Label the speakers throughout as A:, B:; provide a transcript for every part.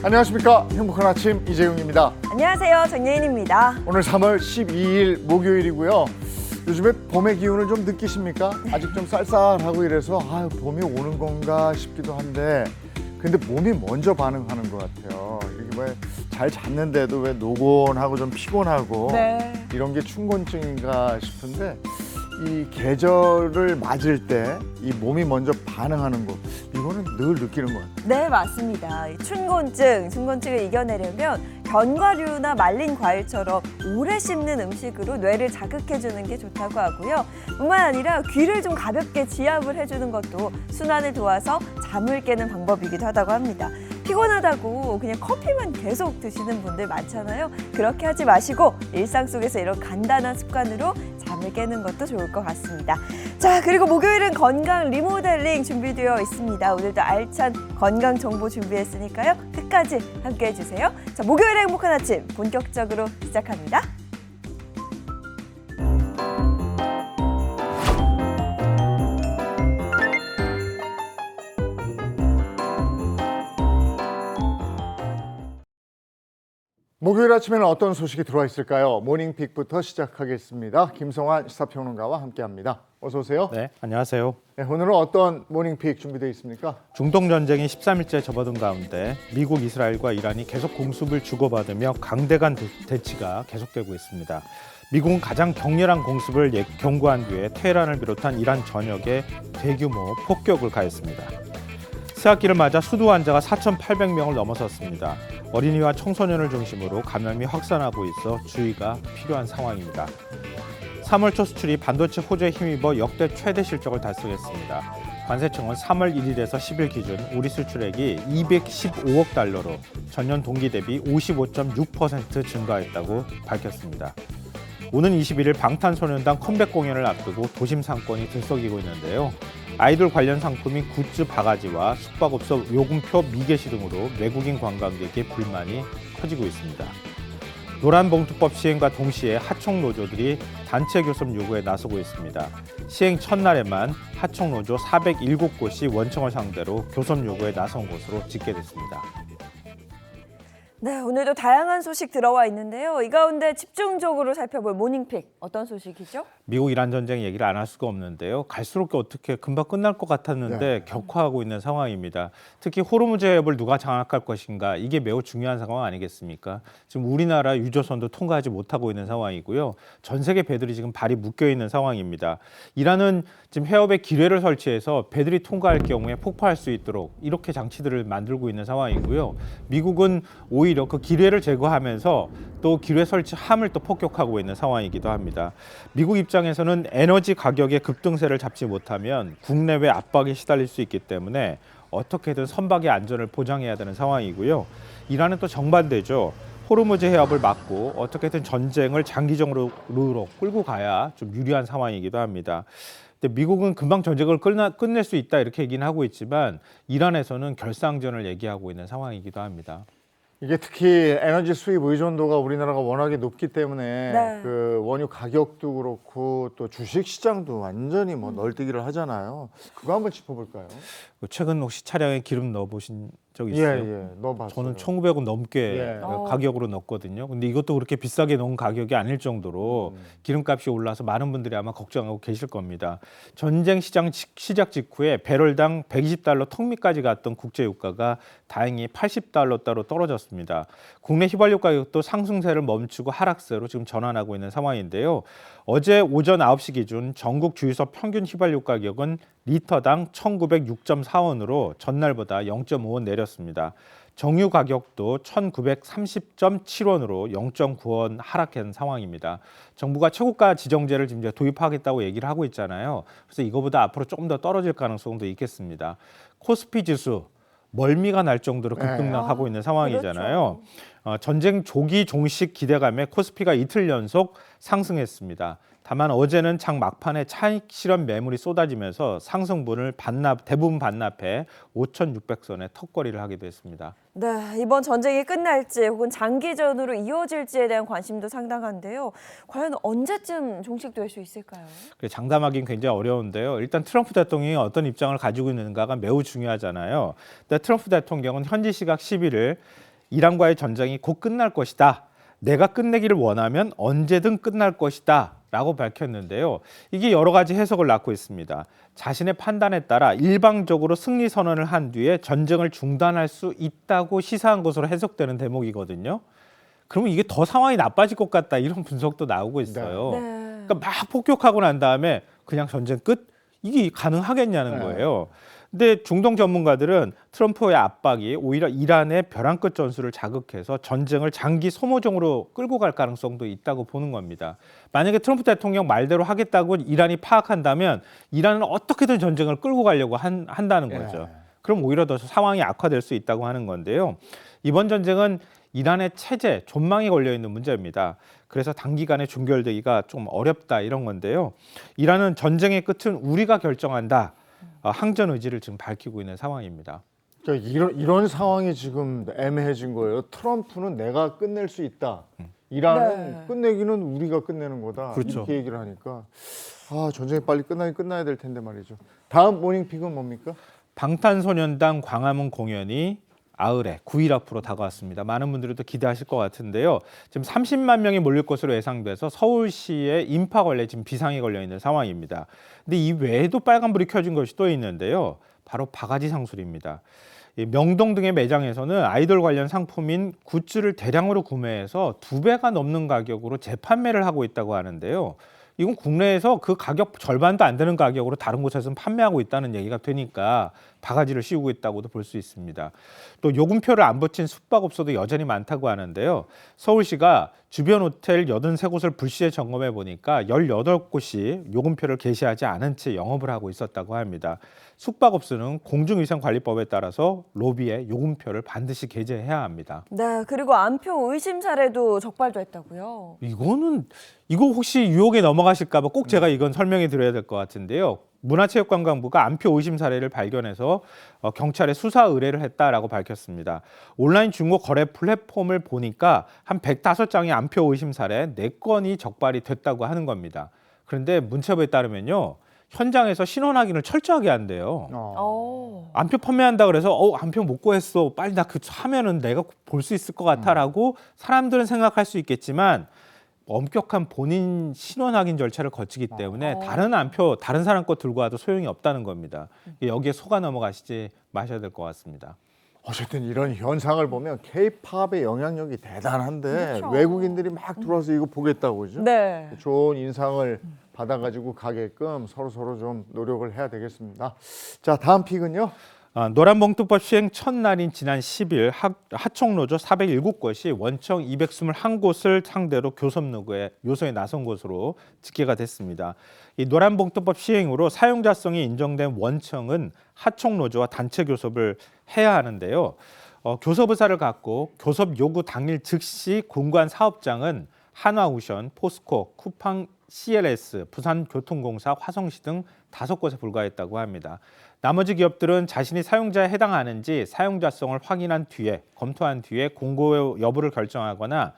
A: 안녕하십니까. 행복한 아침 이재용입니다.
B: 안녕하세요. 정예인입니다.
A: 오늘 3월 12일 목요일이고요. 요즘에 봄의 기운을 좀 느끼십니까? 아직 좀 쌀쌀하고 이래서 봄이 오는 건가 싶기도 한데 근데 몸이 먼저 반응하는 것 같아요. 이게 왜 잘 잤는데도 왜 노곤하고 좀 피곤하고 이런 게 춘곤증인가 싶은데 이 계절을 맞을 때 이 몸이 먼저 반응하는 거 이거는 늘 느끼는 것 같아요.
B: 네, 맞습니다. 춘곤증을 이겨내려면 견과류나 말린 과일처럼 오래 씹는 음식으로 뇌를 자극해주는 게 좋다고 하고요. 뿐만 아니라 귀를 좀 가볍게 지압을 해주는 것도 순환을 도와서 잠을 깨는 방법이기도 하다고 합니다. 피곤하다고 그냥 커피만 계속 드시는 분들 많잖아요. 그렇게 하지 마시고 일상 속에서 이런 간단한 습관으로 잠을 깨는 것도 좋을 것 같습니다. 자, 그리고 목요일은 건강 리모델링 준비되어 있습니다. 오늘도 알찬 건강 정보 준비했으니까요. 끝까지 함께해 주세요. 자, 목요일의 행복한 아침 본격적으로 시작합니다.
A: 목요일 아침에는 어떤 소식이 들어와 있을까요? 모닝픽부터 시작하겠습니다. 김성환 시사평론가와 함께합니다. 어서 오세요.
C: 네, 안녕하세요.
A: 네, 오늘은 어떤 모닝픽 준비되어 있습니까?
C: 중동 전쟁이 13일째 접어든 가운데 미국, 이스라엘과 이란이 계속 공습을 주고받으며 강대강 대치가 계속되고 있습니다. 미국은 가장 격렬한 공습을 경고한 뒤에 테헤란을 비롯한 이란 전역에 대규모 폭격을 가했습니다. 새학기를 맞아 수도 환자가 4,800명을 넘어섰습니다. 어린이와 청소년을 중심으로 감염이 확산하고 있어 주의가 필요한 상황입니다. 3월 초 수출이 반도체 호조에 힘입어 역대 최대 실적을 달성했습니다. 관세청은 3월 1일에서 10일 기준 우리 수출액이 215억 달러로 전년 동기 대비 55.6% 증가했다고 밝혔습니다. 오는 21일 방탄소년단 컴백 공연을 앞두고 도심 상권이 들썩이고 있는데요. 아이돌 관련 상품인 굿즈 바가지와 숙박업소 요금표 미개시 등으로 외국인 관광객의 불만이 커지고 있습니다. 노란봉투법 시행과 동시에 하청 노조들이 단체 교섭 요구에 나서고 있습니다. 시행 첫날에만 하청 노조 407곳이 원청을 상대로 교섭 요구에 나선 것으로 집계됐습니다.
B: 네, 오늘도 다양한 소식 들어와 있는데요. 이 가운데 집중적으로 살펴볼 모닝픽 어떤 소식이죠?
C: 미국 이란 전쟁 얘기를 안 할 수가 없는데요. 갈수록 어떻게 금방 끝날 것 같았는데 격화하고 있는 상황입니다. 특히 호르무즈 해협을 누가 장악할 것인가 이게 매우 중요한 상황 아니겠습니까? 지금 우리나라 유조선도 통과하지 못하고 있는 상황이고요. 전 세계 배들이 지금 발이 묶여 있는 상황입니다. 이란은 지금 해협에 기뢰를 설치해서 배들이 통과할 경우에 폭파할 수 있도록 이렇게 장치들을 만들고 있는 상황이고요. 미국은 오히려 그 기뢰를 제거하면서 또 기뢰 설치함을 또 폭격하고 있는 상황이기도 합니다. 미국 입장에서는 에너지 가격의 급등세를 잡지 못하면 국내외 압박에 시달릴 수 있기 때문에 어떻게든 선박의 안전을 보장해야 되는 상황이고요. 이란은 또 정반대죠. 호르무즈 해협을 막고 어떻게든 전쟁을 장기적으로 끌고 가야 좀 유리한 상황이기도 합니다. 근데 미국은 금방 전쟁을 끝낼 수 있다 이렇게 얘기는 하고 있지만 이란에서는 결상전을 얘기하고 있는 상황이기도 합니다.
A: 이게 특히 에너지 수입 의존도가 우리나라가 워낙에 높기 때문에 그 원유 가격도 그렇고 또 주식 시장도 완전히 널뛰기를 하잖아요. 그거 한번 짚어볼까요?
C: 최근 혹시 차량에 기름 넣어보신 적 있어요?
A: 예, 넣어봤어요.
C: 저는 1,900원 넘게 가격으로 넣었거든요. 근데 이것도 그렇게 비싸게 넣은 가격이 아닐 정도로 기름값이 올라서 많은 분들이 아마 걱정하고 계실 겁니다. 전쟁 시작 직후에 배럴당 120달러 턱 밑까지 갔던 국제유가가 다행히 80달러대로 떨어졌습니다. 국내 휘발유 가격도 상승세를 멈추고 하락세로 지금 전환하고 있는 상황인데요. 어제 오전 9시 기준 전국 주유소 평균 휘발유 가격은 리터당 1,906.4원으로 전날보다 0.5원 내렸습니다. 정유 가격도 1,930.7원으로 0.9원 하락한 상황입니다. 정부가 최고가 지정제를 지금 이제 도입하겠다고 얘기를 하고 있잖아요. 그래서 이거보다 앞으로 조금 더 떨어질 가능성도 있겠습니다. 코스피 지수 멀미가 날 정도로 급등락하고 있는 상황이잖아요.
B: 그렇죠.
C: 전쟁 조기 종식 기대감에 코스피가 이틀 연속 상승했습니다. 다만 어제는 장 막판에 차익 실현 매물이 쏟아지면서 상승분을 대부분 반납해 5,600선의 턱걸이를 하기도 했습니다.
B: 네, 이번 전쟁이 끝날지 혹은 장기전으로 이어질지에 대한 관심도 상당한데요. 과연 언제쯤 종식될 수 있을까요?
C: 장담하기는 굉장히 어려운데요. 일단 트럼프 대통령이 어떤 입장을 가지고 있는가가 매우 중요하잖아요. 근데 트럼프 대통령은 현지 시각 11일 이란과의 전쟁이 곧 끝날 것이다. 내가 끝내기를 원하면 언제든 끝날 것이다. 라고 밝혔는데요. 이게 여러 가지 해석을 낳고 있습니다. 자신의 판단에 따라 일방적으로 승리 선언을 한 뒤에 전쟁을 중단할 수 있다고 시사한 것으로 해석되는 대목이거든요. 그러면 이게 더 상황이 나빠질 것 같다 이런 분석도 나오고 있어요.
B: 네.
C: 그러니까 막 폭격하고 난 다음에 그냥 전쟁 끝? 이게 가능하겠냐는 거예요. 근데 중동 전문가들은 트럼프의 압박이 오히려 이란의 벼랑 끝 전술을 자극해서 전쟁을 장기 소모전으로 끌고 갈 가능성도 있다고 보는 겁니다. 만약에 트럼프 대통령 말대로 하겠다고 이란이 파악한다면 이란은 어떻게든 전쟁을 끌고 가려고 한다는 거죠. 그럼 오히려 더 상황이 악화될 수 있다고 하는 건데요. 이번 전쟁은 이란의 체제, 존망이 걸려 있는 문제입니다. 그래서 단기간에 종결되기가 좀 어렵다 이런 건데요. 이란은 전쟁의 끝은 우리가 결정한다. 항전 의지를 지금 밝히고 있는 상황입니다.
A: 그러니까 이런 상황이 지금 애매해진 거예요. 트럼프는 내가 끝낼 수 있다. 이란은
B: 네.
A: 끝내기는 우리가 끝내는 거다.
C: 그렇죠.
A: 이렇게 얘기를 하니까 전쟁이 빨리 끝나야 될 텐데 말이죠. 다음 모닝픽은 뭡니까?
C: 방탄소년단 광화문 공연이 아흘에 9일 앞으로 다가왔습니다. 많은 분들이 또 기대하실 것 같은데요. 지금 30만 명이 몰릴 것으로 예상돼서 서울시의 인파 관리에 지금 비상이 걸려 있는 상황입니다. 근데 이 외에도 빨간불이 켜진 것이 또 있는데요. 바로 바가지 상술입니다. 명동 등의 매장에서는 아이돌 관련 상품인 굿즈를 대량으로 구매해서 2배가 넘는 가격으로 재판매를 하고 있다고 하는데요. 이건 국내에서 그 가격 절반도 안 되는 가격으로 다른 곳에서는 판매하고 있다는 얘기가 되니까 바가지를 씌우고 있다고도 볼 수 있습니다. 또 요금표를 안 붙인 숙박업소도 여전히 많다고 하는데요. 서울시가 주변 호텔 83곳을 불시에 점검해 보니까 18곳이 요금표를 게시하지 않은 채 영업을 하고 있었다고 합니다. 숙박업소는 공중위생관리법에 따라서 로비에 요금표를 반드시 게재해야 합니다.
B: 네, 그리고 안표 의심 사례도 적발됐다고요.
C: 이거 혹시 유혹에 넘어가실까 봐 꼭 제가 이건 설명해 드려야 될 것 같은데요. 문화체육관광부가 안표 의심 사례를 발견해서 경찰에 수사 의뢰를 했다라고 밝혔습니다. 온라인 중고 거래 플랫폼을 보니까 한 105장의 안표 의심 사례 4건이 적발이 됐다고 하는 겁니다. 그런데 문체부에 따르면요. 현장에서 신원 확인을 철저하게 한대요. 안표 판매한다 그래서 안표 못 구했어. 빨리 나 그 하면은 내가 볼 수 있을 것 같아라고 사람들은 생각할 수 있겠지만 엄격한 본인 신원 확인 절차를 거치기 때문에 다른 사람 거 들고 와도 소용이 없다는 겁니다. 여기에 속아 넘어가시지 마셔야 될 것 같습니다.
A: 어쨌든 이런 현상을 보면 K-팝의 영향력이 대단한데
B: 그렇죠.
A: 외국인들이 막 들어와서 이거 보겠다고 그죠?
B: 네.
A: 좋은 인상을 받아가지고 가게끔 서로 좀 노력을 해야 되겠습니다. 자, 다음 픽은요.
C: 노란봉투법 시행 첫날인 지난 10일 하청노조 407곳이 원청 221곳을 상대로 요소에 나선 것으로 집계가 됐습니다. 이 노란봉투법 시행으로 사용자성이 인정된 원청은 하청노조와 단체 교섭을 해야 하는데요. 교섭 의사를 갖고 교섭 요구 당일 즉시 공고한 사업장은 한화우션, 포스코, 쿠팡, CLS, 부산교통공사, 화성시 등 5곳에 불과했다고 합니다. 나머지 기업들은 자신이 사용자에 해당하는지 사용자성을 검토한 뒤에 공고 여부를 결정하거나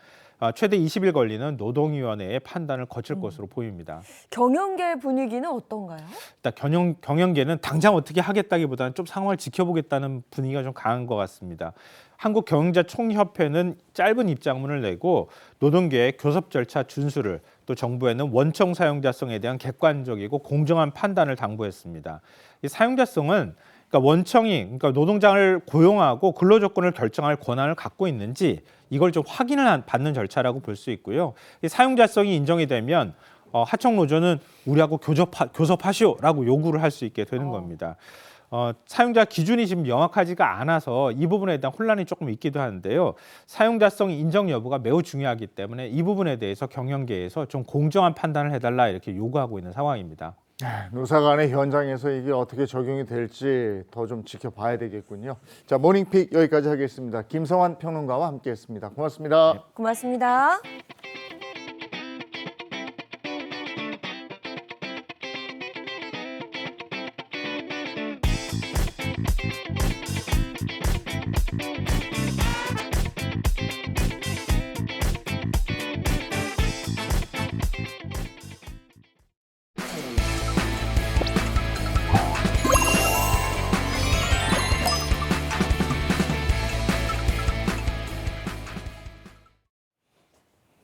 C: 최대 20일 걸리는 노동위원회의 판단을 거칠 것으로 보입니다.
B: 경영계 분위기는 어떤가요?
C: 일단 경영계는 당장 어떻게 하겠다기보다는 좀 상황을 지켜보겠다는 분위기가 좀 강한 것 같습니다. 한국경영자총협회는 짧은 입장문을 내고 노동계의 교섭 절차 준수를 또 정부에는 원청 사용자성에 대한 객관적이고 공정한 판단을 당부했습니다. 이 사용자성은 그러니까 노동자를 고용하고 근로조건을 결정할 권한을 갖고 있는지 이걸 좀 확인을 받는 절차라고 볼 수 있고요. 이 사용자성이 인정이 되면 하청노조는 우리하고 교섭하시오라고 요구를 할 수 있게 되는 겁니다. 사용자 기준이 지금 명확하지가 않아서 이 부분에 대한 혼란이 조금 있기도 하는데요. 사용자성 인정 여부가 매우 중요하기 때문에 이 부분에 대해서 경영계에서 좀 공정한 판단을 해달라 이렇게 요구하고 있는 상황입니다.
A: 노사 간의 현장에서 이게 어떻게 적용이 될지 더 좀 지켜봐야 되겠군요. 자, 모닝픽 여기까지 하겠습니다. 김성환 평론가와 함께했습니다. 고맙습니다.
B: 고맙습니다.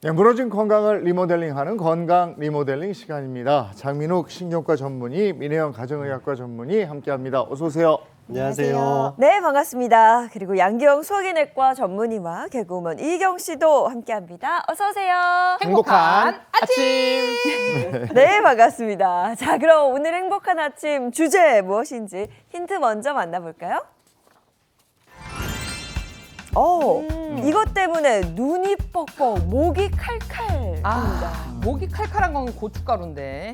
A: 네, 무너진 건강을 리모델링하는 건강 리모델링 시간입니다. 장민욱 신경과 전문의, 민혜영 가정의학과 전문의 함께합니다. 어서 오세요.
D: 안녕하세요.
B: 네, 반갑습니다. 그리고 양기영 수학인외과 전문의와 개그우먼 이경 씨도 함께합니다. 어서 오세요.
D: 행복한 아침.
B: 네, 반갑습니다. 자, 그럼 오늘 행복한 아침 주제 무엇인지 힌트 먼저 만나볼까요? 이것 때문에 눈이 뻑뻑, 목이 칼칼합니다.
D: 목이 칼칼한 건 고춧가루인데.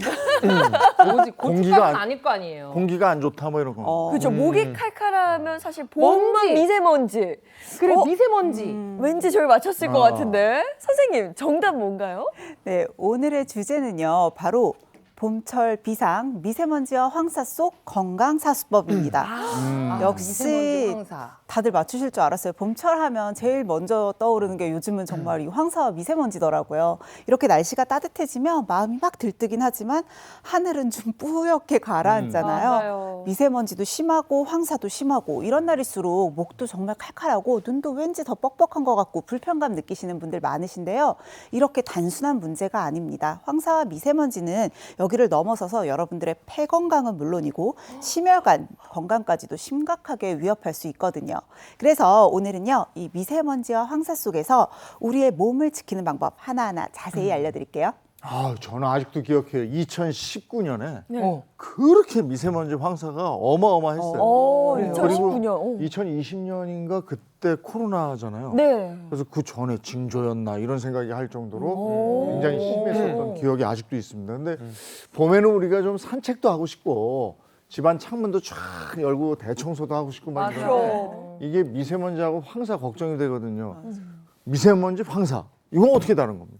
D: 뭐지?
A: 공기가
D: 고춧가루는
A: 안-
D: 아닐 거 아니에요.
A: 공기가 안 좋다 뭐 이런 거.
B: 그렇죠. 목이 칼칼하면 사실 보험만
D: 먼지.
B: 미세먼지.
D: 그래,
B: 어?
D: 미세먼지.
B: 왠지 저를 맞췄을 것
A: 아.
B: 같은데. 선생님, 정답 뭔가요?
E: 네, 오늘의 주제는요. 바로 봄철 비상 미세먼지와 황사 속 건강사수법입니다. 역시
D: 미세먼지 황사.
E: 다들 맞추실 줄 알았어요. 봄철 하면 제일 먼저 떠오르는 게 요즘은 정말 이 황사와 미세먼지더라고요. 이렇게 날씨가 따뜻해지면 마음이 막 들뜨긴 하지만 하늘은 좀 뿌옇게 가라앉잖아요.
B: 맞아요.
E: 미세먼지도 심하고 황사도 심하고 이런 날일수록 목도 정말 칼칼하고 눈도 왠지 더 뻑뻑한 것 같고 불편감 느끼시는 분들 많으신데요. 이렇게 단순한 문제가 아닙니다. 황사와 미세먼지는 여기를 넘어서서 여러분들의 폐 건강은 물론이고 심혈관 건강까지도 심각하게 위협할 수 있거든요. 그래서 오늘은요, 이 미세먼지와 황사 속에서 우리의 몸을 지키는 방법 하나하나 자세히 알려드릴게요.
A: 아, 저는 아직도 기억해요. 2019년에
D: 어.
A: 그렇게 미세먼지 황사가 어마어마했어요.
D: 그래요?
B: 2019년.
A: 2020년인가 그때 코로나잖아요.
B: 네.
A: 그래서 그 전에 징조였나 이런 생각이 할 정도로
B: 오.
A: 굉장히 심했었던 기억이 아직도 있습니다. 근데 봄에는 우리가 좀 산책도 하고 싶고 집안 창문도 쫙 열고 대청소도 하고 싶고 막 이러는데
B: 맞아요.
A: 이게 미세먼지하고 황사 걱정이 되거든요. 미세먼지, 황사 이건 어떻게 다른 겁니까?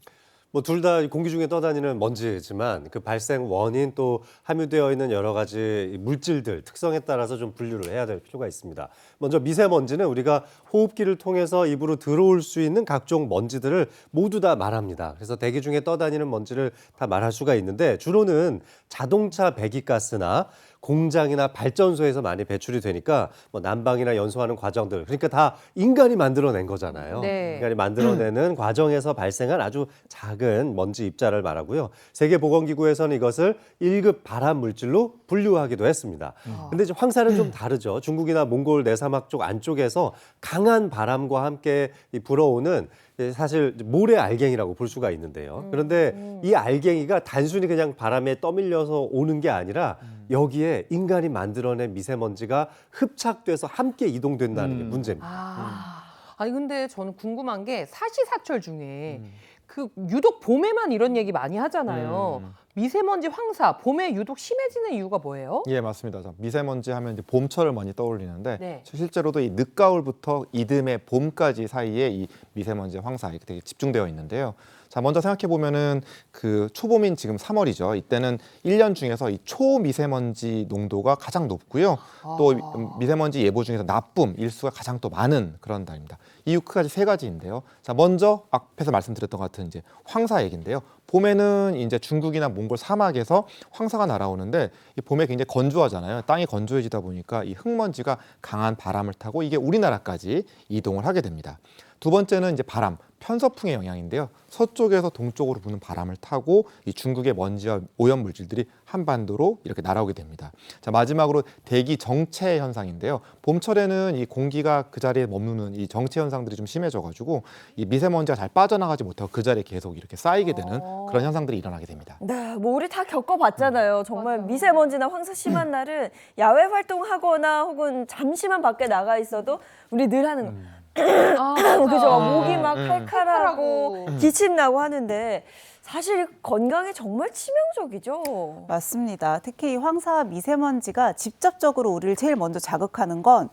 F: 뭐 둘 다 공기 중에 떠다니는 먼지지만 그 발생 원인 또 함유되어 있는 여러 가지 물질들 특성에 따라서 좀 분류를 해야 될 필요가 있습니다. 먼저 미세먼지는 우리가 호흡기를 통해서 입으로 들어올 수 있는 각종 먼지들을 모두 다 말합니다. 그래서 대기 중에 떠다니는 먼지를 다 말할 수가 있는데 주로는 자동차 배기가스나 공장이나 발전소에서 많이 배출이 되니까 뭐 난방이나 연소하는 과정들 그러니까 다 인간이 만들어낸 거잖아요.
D: 네.
F: 인간이 만들어내는 과정에서 발생한 아주 작은 먼지 입자를 말하고요. 세계보건기구에서는 이것을 1급 발암 물질로 분류하기도 했습니다. 근데 이제 황사는 좀 다르죠. 중국이나 몽골 내사막 쪽 안쪽에서 강한 바람과 함께 불어오는 사실 모래 알갱이라고 볼 수가 있는데요. 그런데 이 알갱이가 단순히 그냥 바람에 떠밀려서 오는 게 아니라 여기에 인간이 만들어낸 미세먼지가 흡착돼서 함께 이동된다는 게 문제입니다.
D: 아니 근데 저는 궁금한 게 사시사철 중에 그 유독 봄에만 이런 얘기 많이 하잖아요. 미세먼지 황사 봄에 유독 심해지는 이유가 뭐예요?
G: 예, 맞습니다. 자, 미세먼지 하면 이제 봄철을 많이 떠올리는데
D: 네.
G: 실제로도 이 늦가을부터 이듬해 봄까지 사이에 이 미세먼지 황사 이렇게 되게 집중되어 있는데요. 자, 먼저 생각해 보면은 그 초봄인 지금 3월이죠. 이때는 1년 중에서 이 초미세먼지 농도가 가장 높고요. 또 미세먼지 예보 중에서 나쁨 일수가 가장 또 많은 그런 달입니다. 이유 크게 세 가지인데요. 자, 먼저 앞에서 말씀드렸던 것 같은 이제 황사 얘기인데요. 봄에는 이제 중국이나 몽골 사막에서 황사가 날아오는데 이 봄에 굉장히 건조하잖아요. 땅이 건조해지다 보니까 이 흙먼지가 강한 바람을 타고 이게 우리나라까지 이동을 하게 됩니다. 두 번째는 이제 바람, 편서풍의 영향인데요. 서쪽에서 동쪽으로 부는 바람을 타고 이 중국의 먼지와 오염 물질들이 한반도로 이렇게 날아오게 됩니다. 자, 마지막으로 대기 정체 현상인데요. 봄철에는 이 공기가 그 자리에 머무는 이 정체 현상들이 좀 심해져가지고 이 미세먼지가 잘 빠져나가지 못하고 그 자리에 계속 이렇게 쌓이게 되는 그런 현상들이 일어나게 됩니다.
B: 네, 뭐 우리 다 겪어봤잖아요. 정말 미세먼지나 황사 심한 날은 야외 활동하거나 혹은 잠시만 밖에 나가 있어도 우리 늘 하는 거. 그죠? 목이 막 칼칼하고 기침 나고 하는데 사실 건강에 정말 치명적이죠.
E: 맞습니다. 특히 이 황사와 미세먼지가 직접적으로 우리를 제일 먼저 자극하는 건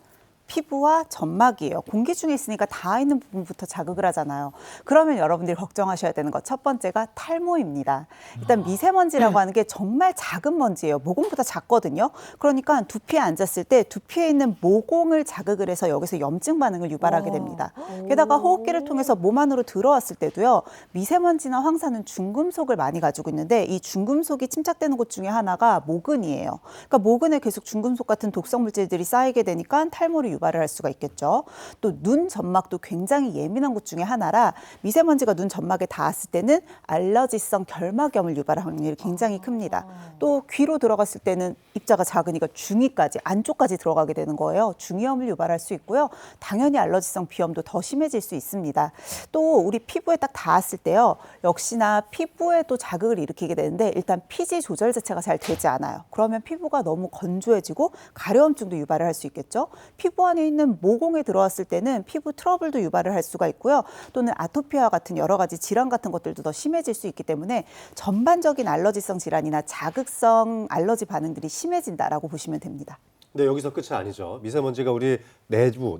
E: 피부와 점막이에요. 공기 중에 있으니까 닿아 있는 부분부터 자극을 하잖아요. 그러면 여러분들이 걱정하셔야 되는 것 첫 번째가 탈모입니다. 일단 미세먼지라고 하는 게 정말 작은 먼지예요. 모공보다 작거든요. 그러니까 두피에 앉았을 때 두피에 있는 모공을 자극을 해서 여기서 염증 반응을 유발하게 됩니다. 게다가 호흡기를 통해서 몸 안으로 들어왔을 때도요. 미세먼지나 황사는 중금속을 많이 가지고 있는데 이 중금속이 침착되는 곳 중에 하나가 모근이에요. 그러니까 모근에 계속 중금속 같은 독성 물질들이 쌓이게 되니까 탈모를 유발을 할 수가 있겠죠. 또 눈 점막도 굉장히 예민한 곳 중에 하나라 미세먼지가 눈 점막에 닿았을 때는 알러지성 결막염을 유발할 확률이 굉장히 큽니다. 또 귀로 들어갔을 때는 입자가 작으니까 중이까지 안쪽까지 들어가게 되는 거예요. 중이염을 유발할 수 있고요. 당연히 알러지성 비염도 더 심해질 수 있습니다. 또 우리 피부에 딱 닿았을 때요. 역시나 피부에도 자극을 일으키게 되는데 일단 피지 조절 자체가 잘 되지 않아요. 그러면 피부가 너무 건조해지고 가려움증도 유발을 할 수 있겠죠. 피부 안에 있는 모공에 들어왔을 때는 피부 트러블도 유발을 할 수가 있고요. 또는 아토피와 같은 여러 가지 질환 같은 것들도 더 심해질 수 있기 때문에 전반적인 알러지성 질환이나 자극성 알러지 반응들이 심해진다라고 보시면 됩니다.
F: 근데 여기서 끝이 아니죠. 미세먼지가 우리 내주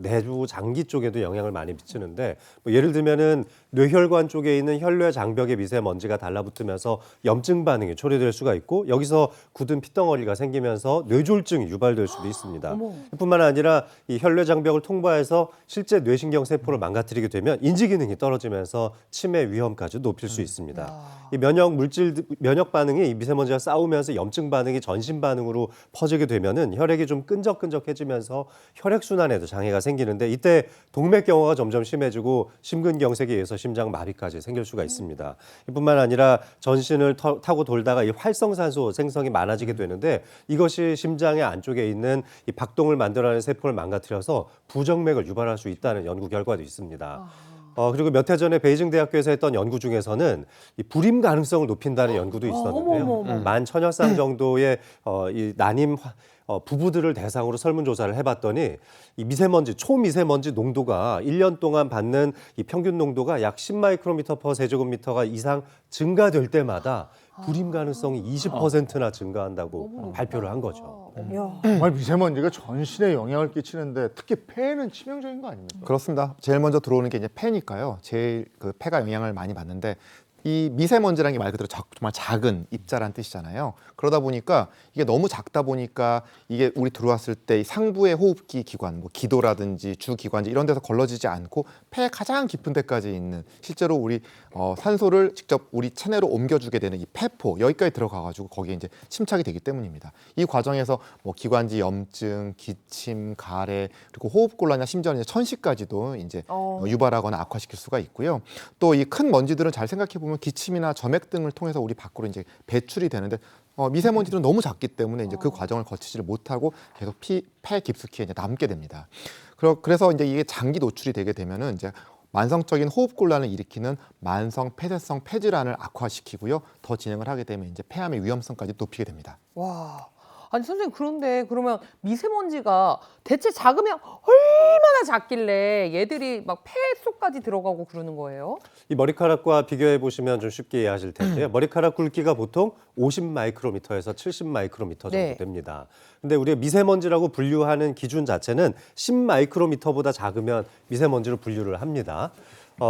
F: 장기 쪽에도 영향을 많이 미치는데 뭐 예를 들면은 뇌혈관 쪽에 있는 혈뇌 장벽에 미세먼지가 달라붙으면서 염증 반응이 초래될 수가 있고 여기서 굳은 핏덩어리가 생기면서 뇌졸중이 유발될 수도 있습니다. 뿐만 아니라 이 혈뇌 장벽을 통과해서 실제 뇌신경 세포를 망가뜨리게 되면 인지 기능이 떨어지면서 치매 위험까지 높일 수 있습니다. 이 면역 반응이 이 미세먼지와 싸우면서 염증 반응이 전신 반응으로 퍼지게 되면은 혈액이 좀 끈적끈적해지면서 혈액 순환에도 장애가 생기는데 이때 동맥경화가 점점 심해지고 심근경색에 의해서 심장 마비까지 생길 수가 있습니다. 이뿐만 아니라 전신을 타고 돌다가 이 활성산소 생성이 많아지게 되는데 이것이 심장의 안쪽에 있는 이 박동을 만들어내는 세포를 망가뜨려서 부정맥을 유발할 수 있다는 연구 결과도 있습니다. 그리고 몇 해 전에 베이징 대학교에서 했던 연구 중에서는 이 불임 가능성을 높인다는 연구도 있었는데요. 만 1000여 쌍 정도의 이 난임 부부들을 대상으로 설문조사를 해봤더니 이 미세먼지, 초미세먼지 농도가 1년 동안 받는 이 평균 농도가 약 10마이크로미터 퍼 세제곱미터가 이상 증가될 때마다 불임 가능성이 20%나 증가한다고 발표를 한 거죠.
A: 정말 미세먼지가 전신에 영향을 끼치는데 특히 폐에는 치명적인 거 아닙니까?
G: 그렇습니다. 제일 먼저 들어오는 게 이제 폐니까요. 제일 그 폐가 영향을 많이 받는데 이 미세먼지라는 게 말 그대로 정말 작은 입자란 뜻이잖아요. 그러다 보니까 이게 너무 작다 보니까 이게 우리 들어왔을 때 이 상부의 호흡기 기관, 뭐 기도라든지 주기관지 이런 데서 걸러지지 않고 폐 가장 깊은 데까지 있는 실제로 우리 산소를 직접 우리 체내로 옮겨주게 되는 이 폐포 여기까지 들어가가지고 거기에 이제 침착이 되기 때문입니다. 이 과정에서 뭐 기관지 염증, 기침, 가래 그리고 호흡곤란이나 심지어는 이제 천식까지도 이제 유발하거나 악화시킬 수가 있고요. 또 이 큰 먼지들은 잘 생각해 보면 기침이나 점액 등을 통해서 우리 밖으로 이제 배출이 되는데 미세먼지들은 너무 작기 때문에 이제 그 과정을 거치지를 못하고 계속 폐 깊숙이 이제 남게 됩니다. 그래서 이제 이게 장기 노출이 되게 되면은 이제 만성적인 호흡곤란을 일으키는 만성 폐쇄성 폐질환을 악화시키고요. 더 진행을 하게 되면 이제 폐암의 위험성까지 높이게 됩니다.
D: 와. 아니 선생님 그런데 그러면 미세먼지가 대체 작으면 얼마나 작길래 얘들이 막 폐 속까지 들어가고 그러는 거예요?
F: 이 머리카락과 비교해 보시면 좀 쉽게 이해하실 텐데요. 머리카락 굵기가 보통 50 마이크로미터에서 70 마이크로미터 정도
D: 네.
F: 됩니다. 근데 우리가 미세먼지라고 분류하는 기준 자체는 10 마이크로미터보다 작으면 미세먼지로 분류를 합니다.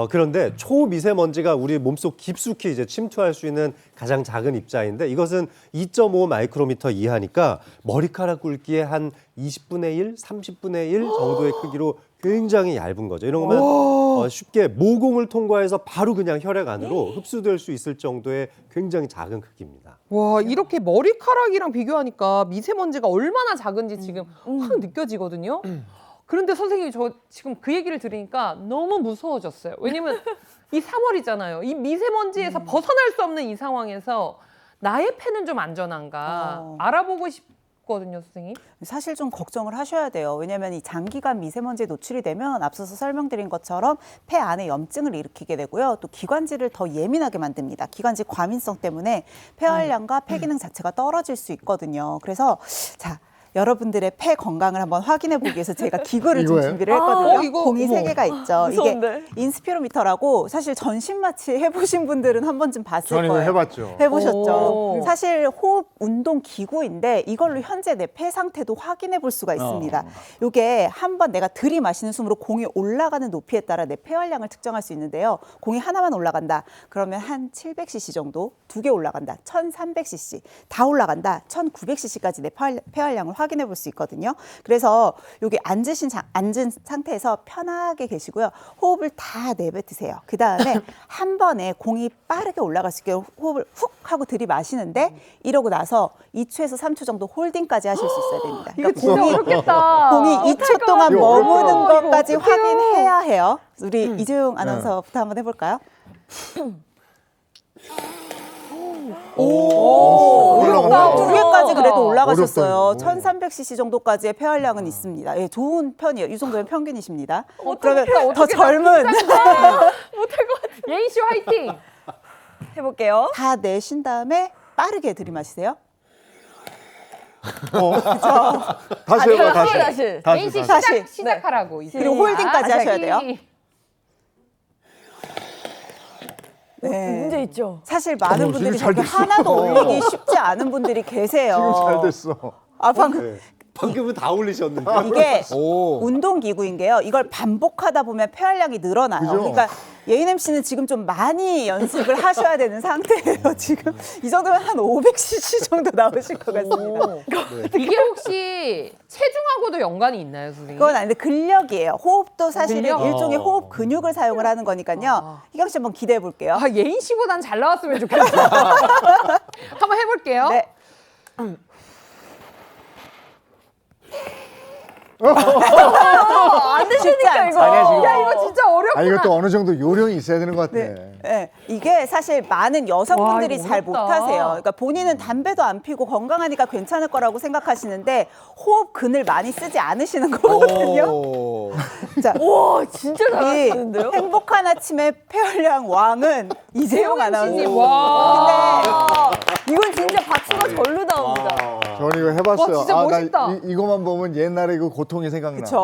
F: 그런데 초미세먼지가 우리 몸속 깊숙이 이제 침투할 수 있는 가장 작은 입자인데 이것은 2.5 마이크로미터 이하니까 머리카락 굵기의 한 20분의 1, 30분의 1 정도의 크기로 굉장히 얇은 거죠. 이런 거면 쉽게 모공을 통과해서 바로 그냥 혈액 안으로 흡수될 수 있을 정도의 굉장히 작은 크기입니다.
D: 와 이렇게 머리카락이랑 비교하니까 미세먼지가 얼마나 작은지 지금 확 느껴지거든요. 그런데 선생님이 저 지금 그 얘기를 들으니까 너무 무서워졌어요. 왜냐면 이 3월이잖아요. 이 미세먼지에서 벗어날 수 없는 이 상황에서 나의 폐는 좀 안전한가 알아보고 싶거든요, 선생님.
E: 사실 좀 걱정을 하셔야 돼요. 왜냐하면 이 장기간 미세먼지에 노출이 되면 앞서서 설명드린 것처럼 폐 안에 염증을 일으키게 되고요. 또 기관지를 더 예민하게 만듭니다. 기관지 과민성 때문에 폐활량과 폐 기능 자체가 떨어질 수 있거든요. 그래서 자. 여러분들의 폐 건강을 한번 확인해 보기 위해서 제가 기구를 좀 준비를 했거든요.
D: 이거,
E: 공이
D: 어머.
E: 3개가 있죠.
B: 무서운데?
E: 이게 인스피로미터라고 사실 전신 마취 해보신 분들은 한 번쯤 봤을
A: 전 이거
E: 거예요.
A: 해봤죠.
E: 해보셨죠.
D: 오.
E: 사실 호흡 운동 기구인데 이걸로 현재 내 폐 상태도 확인해 볼 수가 있습니다. 이게 한번 내가 들이마시는 숨으로 공이 올라가는 높이에 따라 내 폐활량을 측정할 수 있는데요. 공이 하나만 올라간다. 그러면 한 700cc 정도, 2개 올라간다. 1300cc, 다 올라간다. 1900cc까지 내 폐활량을 확인해 볼 수 있거든요. 그래서 여기 앉은 상태에서 편하게 계시고요. 호흡을 다 내뱉으세요. 그 다음에 한 번에 공이 빠르게 올라갈 수 있게 호흡을 훅 하고 들이마시는데 이러고 나서 2초에서 3초 정도 홀딩까지 하실 수 있어야 됩니다.
D: 이거 진짜 어렵겠다.
E: 공이 2초 동안
A: 이거 어렵다.
E: 머무는
D: 이거
E: 것까지
D: 어떡해요.
E: 확인해야 해요. 우리 이재용 아나운서부터 한번 해볼까요?
A: 올라간다.
E: 두 개까지 그래도 올라가셨어요.
A: 어렵다, 이거.
E: 1300cc 정도까지의 폐활량은 있습니다. 예, 좋은 편이에요. 이 정도면 평균이십니다.
D: 어떡해,
E: 그러면 더
D: 어떡해.
E: 젊은
D: 못할 것 같아. 예인 씨 화이팅.
B: 해볼게요.
E: 다 내신 다음에 빠르게 들이마시세요.
A: 다시 해봐, 다시.
B: 다시.
D: 예인 씨
E: 다시.
D: 시작하라고. 이제.
E: 그리고 홀딩까지 하셔야 돼요. 네.
B: 문제 있죠.
E: 사실 많은
A: 어머,
E: 분들이
A: 지금 잘
E: 저렇게
A: 됐어.
E: 하나도 올리기 쉽지 않은 분들이 계세요.
A: 지금 잘 됐어.
E: 아, 방금
F: 방금은 다 올리셨는데.
E: 이게
G: 오.
E: 운동기구인 게요. 이걸 반복하다 보면 폐활량이 늘어나요.
A: 그죠?
E: 그러니까 예인 MC는 지금 좀 많이 연습을 하셔야 되는 상태예요. 지금 이 정도면 한 500cc 정도 나오실 것 같습니다.
D: 이게 혹시 체중하고도 연관이 있나요, 선생님?
E: 그건 아닌데 근력이에요. 호흡도 사실은
D: 근력?
E: 일종의 호흡 근육을 사용을 하는 거니까요. 희경 씨 한번 기대해 볼게요.
D: 아, 예인 씨보단 잘 나왔으면 좋겠어요. 한번 해볼게요.
E: 네.
B: 안 되시니까 이거.
A: 아니야, 지금.
D: 야, 이거 진짜 어렵구나.
A: 아, 이것도 어느 정도 요령이 있어야 되는 것 같아.
E: 네, 이게 사실 많은 여성분들이
D: 와, 이거
E: 잘
D: 어렵다.
E: 못하세요. 그러니까 본인은 담배도 안 피고 건강하니까 괜찮을 거라고 생각하시는데 호흡 근을 많이 쓰지 않으시는 거거든요.
G: 오.
E: 자,
B: 와, 진짜
E: 이
B: 잘하시는데요?
E: 행복한 아침의 폐활량 왕은 이재용
D: 님,
E: 아나운서.
D: 와.
B: 이건 진짜 박수가 절로 나옵니다.
A: 저는 이거 해봤어요.
D: 와, 진짜 멋있다.
A: 나 이거만 보면 옛날에 그 고통이 생각나.
E: 그렇죠.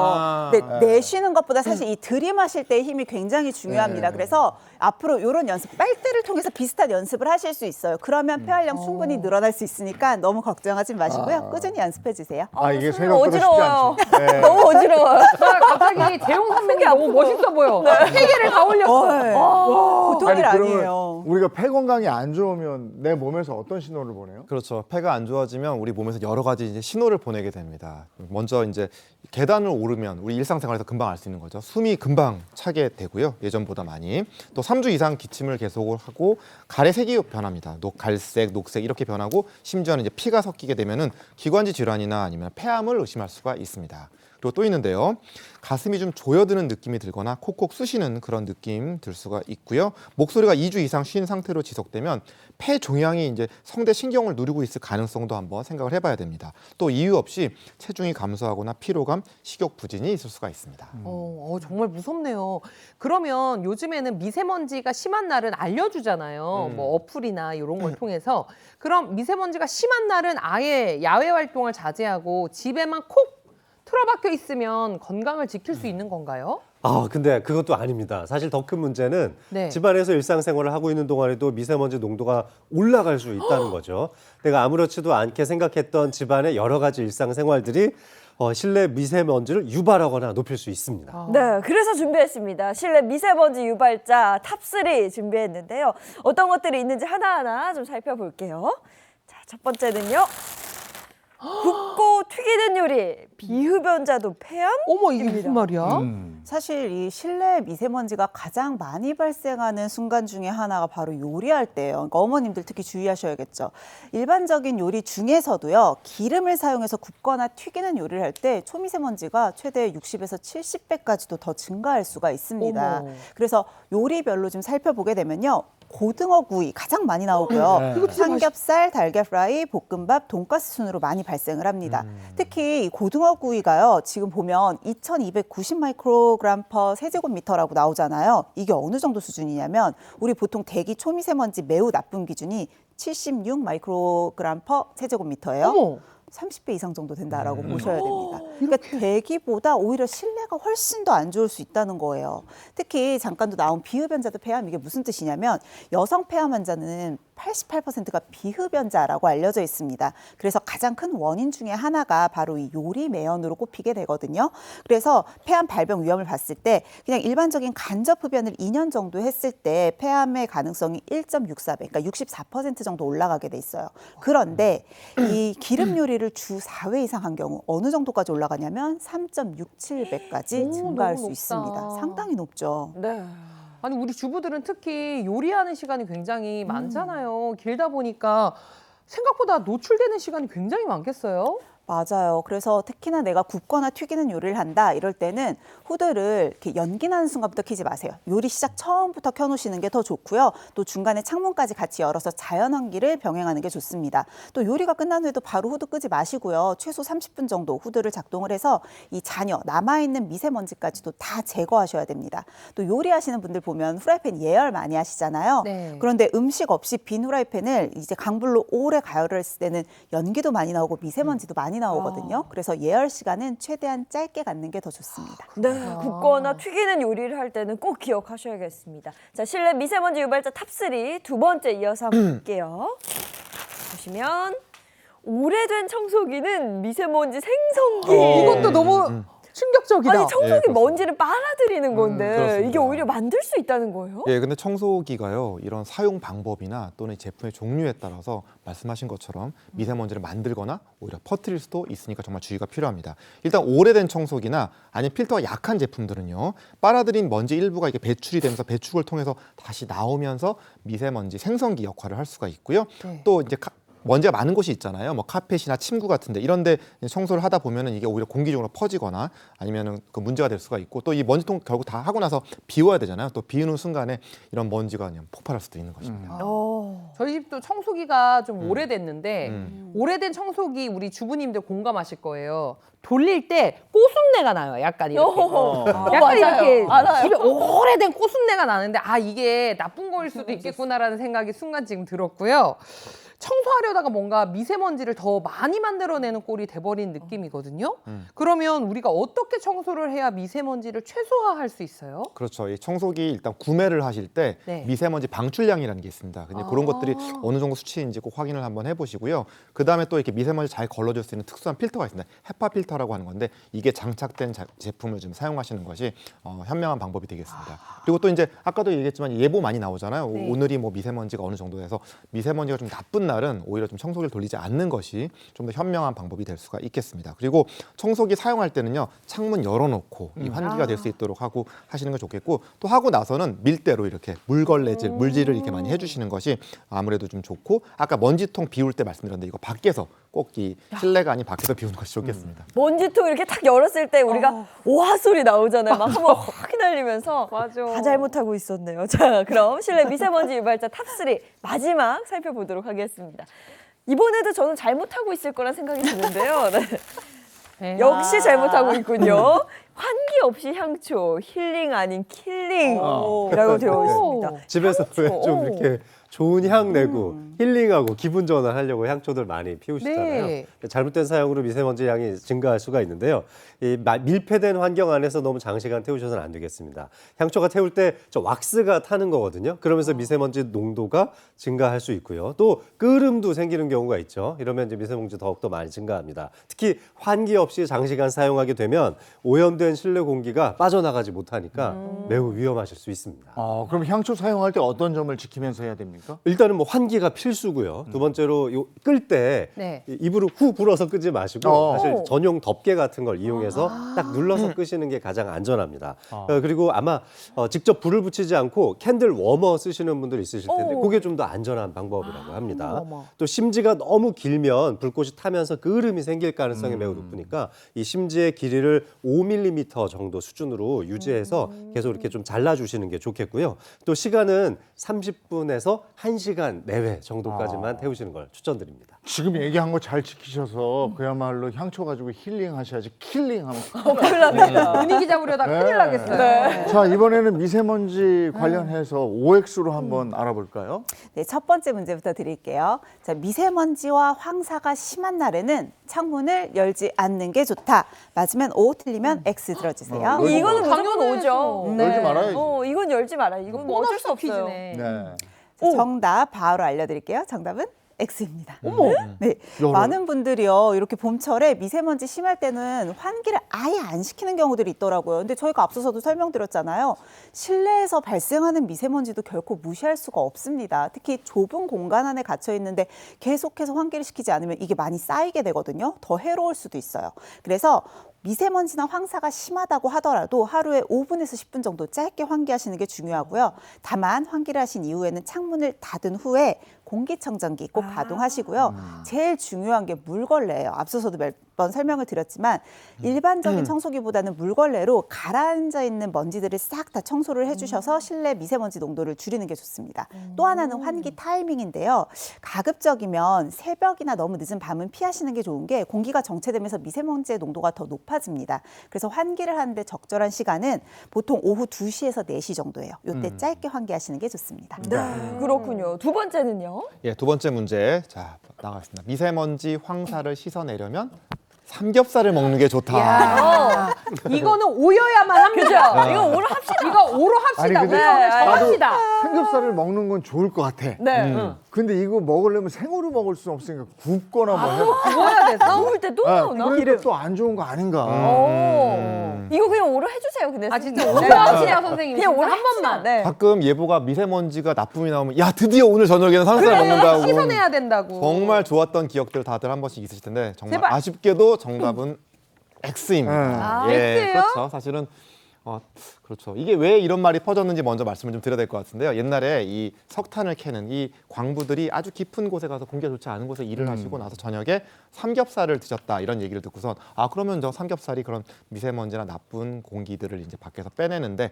E: 근데 내쉬는 것보다 사실 이 들이마실 때의 힘이 굉장히 중요합니다. 그래서 앞으로 이런 연습, 빨대를 통해서 비슷한 연습을 하실 수 있어요. 그러면 폐활량 충분히 늘어날 수 있으니까 너무 걱정하지 마시고요. 꾸준히 연습해 주세요.
A: 아, 이게
B: 선생님
A: 생각보다 쉽지
B: 어지러워요.
A: 않죠. 네.
B: 너무 어지러워요.
D: 나 갑자기 재용 선배님 너무 멋있어 보여. 세 개를 다 올렸어.
E: 보통 일
A: 그러면
E: 아니에요.
A: 우리가 폐 건강이 안 좋으면 내 몸에서 어떤 신호를 보내요?
G: 그렇죠. 폐가 안 좋아지면 우리 몸에서 여러 가지 이제 신호를 보내게 됩니다. 먼저 이제 계단을 오르면 우리 일상생활에서 금방 알 수 있는 거죠. 숨이 금방 차게 되고요. 예전보다 많이. 또 3주 이상 기침을 계속을 하고 가래색이 변합니다. 갈색, 녹색 이렇게 변하고 심지어는 이제 피가 섞이게 되면은 기관지 질환이나 아니면 폐암을 의심할 수가 있습니다. 그리고 또 있는데요. 가슴이 좀 조여드는 느낌이 들거나 콕콕 쑤시는 그런 느낌 들 수가 있고요. 목소리가 2주 이상 쉰 상태로 지속되면 폐 종양이 이제 성대 신경을 누리고 있을 가능성도 한번 생각을 해봐야 됩니다. 또 이유 없이 체중이 감소하거나 피로감, 식욕 부진이 있을 수가 있습니다.
D: 정말 무섭네요. 그러면 요즘에는 미세먼지가 심한 날은 알려주잖아요. 뭐 어플이나 이런 걸 통해서. 그럼 미세먼지가 심한 날은 아예 야외 활동을 자제하고 집에만 콕 틀어박혀 있으면 건강을 지킬 수 있는 건가요?
F: 아, 근데 그것도 아닙니다. 사실 더 큰 문제는
D: 네.
F: 집안에서 일상생활을 하고 있는 동안에도 미세먼지 농도가 올라갈 수 있다는 거죠. 내가 아무렇지도 않게 생각했던 집안의 여러 가지 일상생활들이 실내 미세먼지를 유발하거나 높일 수 있습니다.
B: 네, 그래서 준비했습니다. 실내 미세먼지 유발자 탑3 준비했는데요. 어떤 것들이 있는지 하나하나 좀 살펴볼게요. 자, 첫 번째는요. 굽고 튀기는 요리, 비흡연자도 폐암?
D: 어머, 이게 무슨 말이야?
E: 사실 이 실내 미세먼지가 가장 많이 발생하는 순간 중에 하나가 바로 요리할 때예요. 그러니까 어머님들 특히 주의하셔야겠죠. 일반적인 요리 중에서도요. 기름을 사용해서 굽거나 튀기는 요리를 할 때 초미세먼지가 최대 60에서 70배까지도 더 증가할 수가 있습니다.
D: 어머.
E: 그래서 요리별로 좀 살펴보게 되면요. 고등어 구이 가장 많이 나오고요. 삼겹살, 달걀 프라이, 볶음밥, 돈가스 순으로 많이 발생을 합니다. 특히 이 고등어 구이가요. 지금 보면 2290 마이크로그램 퍼 세제곱미터라고 나오잖아요. 이게 어느 정도 수준이냐면 우리 보통 대기 초미세먼지 매우 나쁨 기준이 76 마이크로그램 퍼 세제곱미터예요.
D: 어머.
E: 30배 이상 정도 된다라고 보셔야 됩니다. 그러니까 대기보다 오히려 실내가 훨씬 더 안 좋을 수 있다는 거예요. 특히 잠깐도 나온 비흡연자도 폐암 이게 무슨 뜻이냐면 여성 폐암 환자는 88%가 비흡연자라고 알려져 있습니다. 그래서 가장 큰 원인 중에 하나가 바로 이 요리 매연으로 꼽히게 되거든요. 그래서 폐암 발병 위험을 봤을 때 그냥 일반적인 간접 흡연을 2년 정도 했을 때 폐암의 가능성이 1.64배, 그러니까 64% 정도 올라가게 돼 있어요. 그런데 이 기름 요리를 주 4회 이상 한 경우 어느 정도까지 올라가냐면 3.67배까지
D: 오,
E: 증가할
D: 너무
E: 수
D: 높다.
E: 있습니다. 상당히 높죠.
B: 네.
D: 아니 우리 주부들은 특히 요리하는 시간이 굉장히 많잖아요. 길다 보니까 생각보다 노출되는 시간이 굉장히 많겠어요?
E: 맞아요. 그래서 특히나 내가 굽거나 튀기는 요리를 한다 이럴 때는 후드를 이렇게 연기 나는 순간부터 켜지 마세요. 요리 시작 처음부터 켜놓으시는 게 더 좋고요. 또 중간에 창문까지 같이 열어서 자연 환기를 병행하는 게 좋습니다. 또 요리가 끝난 후에도 바로 후드 끄지 마시고요. 최소 30분 정도 후드를 작동을 해서 이 잔여, 남아있는 미세먼지까지도 다 제거하셔야 됩니다. 또 요리하시는 분들 보면 후라이팬 예열 많이 하시잖아요.
D: 네.
E: 그런데 음식 없이 빈 후라이팬을 이제 강불로 오래 가열을 했을 때는 연기도 많이 나오고 미세먼지도 많이 나오거든요. 그래서 예열 시간은 최대한 짧게 갖는 게 더 좋습니다.
B: 네, 굽거나 튀기는 요리를 할 때는 꼭 기억하셔야겠습니다. 자, 실내 미세먼지 유발자 탑3 두 번째 이어서 한번 볼게요. 보시면 오래된 청소기는 미세먼지 생성기.
D: 이것도 너무 충격적이다.
B: 아니 청소기
G: 예, 그렇습니다.
B: 먼지를 빨아들이는 건데
G: 그렇습니다.
B: 이게 오히려 만들 수 있다는 거예요?
G: 예, 근데 청소기가요, 이런 사용 방법이나 또는 이 제품의 종류에 따라서 말씀하신 것처럼 미세먼지를 만들거나 오히려 퍼뜨릴 수도 있으니까 정말 주의가 필요합니다. 일단 오래된 청소기나 아니면 필터가 약한 제품들은요, 빨아들인 먼지 일부가 이게 배출이 되면서 배출을 통해서 다시 나오면서 미세먼지 생성기 역할을 할 수가 있고요.
D: 네.
G: 또 이제 먼지가 많은 곳이 있잖아요. 뭐 카펫이나 침구 같은데 이런데 청소를 하다 보면은 이게 오히려 공기 중으로 퍼지거나 아니면은 그 문제가 될 수가 있고 또 이 먼지통 결국 다 하고 나서 비워야 되잖아요. 또 비우는 순간에 이런 먼지가 그냥 폭발할 수도 있는 것입니다.
D: 저희 집도 청소기가 좀 오래됐는데
G: 음.
D: 오래된 청소기 우리 주부님들 공감하실 거예요. 돌릴 때 꼬순내가 나요. 약간 이렇게. 약간
B: 맞아요.
D: 이렇게
B: 알아요.
D: 집에 오래된 꼬순내가 나는데 아 이게 나쁜 거일 수도 있겠구나라는 생각이 순간 지금 들었고요. 청소하려다가 뭔가 미세먼지를 더 많이 만들어내는 꼴이 돼버린 느낌이거든요. 그러면 우리가 어떻게 청소를 해야 미세먼지를 최소화할 수 있어요?
G: 그렇죠. 이 청소기 일단 구매를 하실 때
D: 네.
G: 미세먼지 방출량이라는 게 있습니다. 근데 그런 것들이 어느 정도 수치인지 꼭 확인을 한번 해보시고요. 그 다음에 또 이렇게 미세먼지 잘 걸러줄 수 있는 특수한 필터가 있습니다. 헤파 필터라고 하는 건데 이게 장착된 제품을 좀 사용하시는 것이 현명한 방법이 되겠습니다. 그리고 또 이제 아까도 얘기했지만 예보 많이 나오잖아요.
D: 네.
G: 오늘이 뭐 미세먼지가 어느 정도 돼서 미세먼지가 좀 나쁜 날은 오히려 좀 청소기를 돌리지 않는 것이 좀 더 현명한 방법이 될 수가 있겠습니다. 그리고 청소기 사용할 때는요, 창문 열어놓고 이 환기가 될 수 있도록 하고 하시는 게 좋겠고 또 하고 나서는 밀대로 이렇게 물걸레질, 물질을 이렇게 많이 해주시는 것이 아무래도 좀 좋고 아까 먼지통 비울 때 말씀드렸는데 이거 밖에서 꼭 이 실내가 아닌 밖에서 비우는 것이 좋겠습니다.
B: 먼지통 이렇게 탁 열었을 때 우리가 오화 소리 나오잖아요. 막 한번 확 휘날리면서
D: 맞아.
B: 다 잘못하고 있었네요. 자, 그럼 실내 미세먼지 유발자 탑3 마지막 살펴보도록 하겠습니다. 이번에도 저는 잘못하고 있을 거란 생각이 드는데요. 네. 역시 잘못하고 있군요. 환기 없이 향초, 힐링 아닌 킬링이라고 되어 있습니다.
F: 집에서 왜 좀
B: 오.
F: 이렇게 좋은 향 내고 힐링하고 기분 전환하려고 향초들 많이 피우시잖아요.
D: 네.
F: 잘못된 사용으로 미세먼지 양이 증가할 수가 있는데요. 이 밀폐된 환경 안에서 너무 장시간 태우셔서는 안 되겠습니다. 향초가 태울 때 저 왁스가 타는 거거든요. 그러면서 미세먼지 농도가 증가할 수 있고요. 또 끄름도 생기는 경우가 있죠. 이러면 이제 미세먼지 더욱더 많이 증가합니다. 특히 환기 없이 장시간 사용하게 되면 오염된 실내 공기가 빠져나가지 못하니까 매우 위험하실 수 있습니다.
A: 그럼 향초 사용할 때 어떤 점을 지키면서 해야 됩니까?
F: 일단은 뭐 환기가 필수고요. 두 번째로 끌 때
B: 네.
F: 입으로 후 불어서 끄지 마시고
A: 어.
F: 사실 전용 덮개 같은 걸 이용해서 딱 눌러서 끄시는 게 가장 안전합니다. 그리고 아마 직접 불을 붙이지 않고 캔들 워머 쓰시는 분들 있으실 텐데
B: 오.
F: 그게 좀 더 안전한 방법이라고 합니다.
D: 워머.
F: 또 심지가 너무 길면 불꽃이 타면서 끄름이 생길 가능성이 매우 높으니까 이 심지의 길이를 5mm 정도 수준으로 유지해서 계속 이렇게 좀 잘라주시는 게 좋겠고요. 또 시간은 30분에서 1시간 내외 정도까지만 태우시는 걸 추천드립니다.
A: 지금 얘기한 거 잘 지키셔서 그야말로 향초 가지고 힐링하셔야지 킬링하면
B: 큰일 납니다.
D: 분위기 잡으려다 큰일 나겠어요.
B: 네.
A: 자, 이번에는 미세먼지 관련해서 OX로 한번 알아볼까요?
E: 네, 첫 번째 문제부터 드릴게요. 자, 미세먼지와 황사가 심한 날에는 창문을 열지 않는 게 좋다. 맞으면 O, 틀리면 X 들어주세요.
B: 이거는 무조건
D: 당연하죠.
B: 오죠.
A: 열지 말아야지.
B: 이건 열지 말아요. 이건 뭐 어쩔 수 없어요.
D: 퀴즈네.
A: 네.
B: 오.
E: 정답 바로 알려드릴게요. 정답은 X입니다.
B: 어머.
E: 네,
A: 여름.
E: 많은 분들이요 이렇게 봄철에 미세먼지 심할 때는 환기를 아예 안 시키는 경우들이 있더라고요. 근데 저희가 앞서서도 설명드렸잖아요. 실내에서 발생하는 미세먼지도 결코 무시할 수가 없습니다. 특히 좁은 공간 안에 갇혀 있는데 계속해서 환기를 시키지 않으면 이게 많이 쌓이게 되거든요. 더 해로울 수도 있어요. 그래서 미세먼지나 황사가 심하다고 하더라도 하루에 5분에서 10분 정도 짧게 환기하시는 게 중요하고요. 다만 환기를 하신 이후에는 창문을 닫은 후에 공기청정기 꼭 가동하시고요. 제일 중요한 게 물걸레예요. 앞서서도 몇 번 설명을 드렸지만 일반적인 청소기보다는 물걸레로 가라앉아 있는 먼지들을 싹 다 청소를 해주셔서 실내 미세먼지 농도를 줄이는 게 좋습니다. 또 하나는 환기 타이밍인데요. 가급적이면 새벽이나 너무 늦은 밤은 피하시는 게 좋은 게 공기가 정체되면서 미세먼지의 농도가 더 높아집니다. 그래서 환기를 하는데 적절한 시간은 보통 오후 2시에서 4시 정도예요. 이때 짧게 환기하시는 게 좋습니다.
B: 네, 그렇군요. 두 번째는요?
G: 예, 두 번째 문제. 자, 나가겠습니다. 미세먼지 황사를 씻어내려면 삼겹살을 먹는 게 좋다.
D: 야, 이거는 오여야만 합니다.
B: 그죠? 이거 오늘 합시다.
D: 이거 오로 합시다.
A: 아니, 근데
D: 우리
B: 나도-
D: 오늘 정합시다.
A: 삼겹살을 먹는 건 좋을 것 같아.
B: 네.
A: 근데 이거 먹으려면 생으로 먹을 수 없으니까 굽거나 뭐 해야
D: 구워야 돼서.
B: 먹을 때 또
A: 아,
B: 나오나?
A: 그러니까 또 안 좋은 거 아닌가.
B: 오. 이거 그냥 오로 해주세요. 근데
D: 아 진짜
B: 선생님.
D: 오로 합시다 선생님.
B: 그냥
D: 진짜
B: 오로
D: 한 번만.
B: 네.
G: 가끔 예보가 미세먼지가 나쁨이 나오면 야 드디어 오늘 저녁에는 삼겹살 먹는다고
D: 씻어내야 된다고.
G: 정말 좋았던 기억들 다들 한 번씩 있으실 텐데 정말
D: 제발.
G: 아쉽게도 정답은 X입니다.
B: 아,
G: 예,
D: X예요?
G: 그렇죠. 사실은 그렇죠. 이게 왜 이런 말이 퍼졌는지 먼저 말씀을 좀 드려야 될 것 같은데요. 옛날에 이 석탄을 캐는 이 광부들이 아주 깊은 곳에 가서 공기가 좋지 않은 곳에 일을 하시고 나서 저녁에 삼겹살을 드셨다 이런 얘기를 듣고선 아 그러면 저 삼겹살이 그런 미세먼지나 나쁜 공기들을 이제 밖에서 빼내는데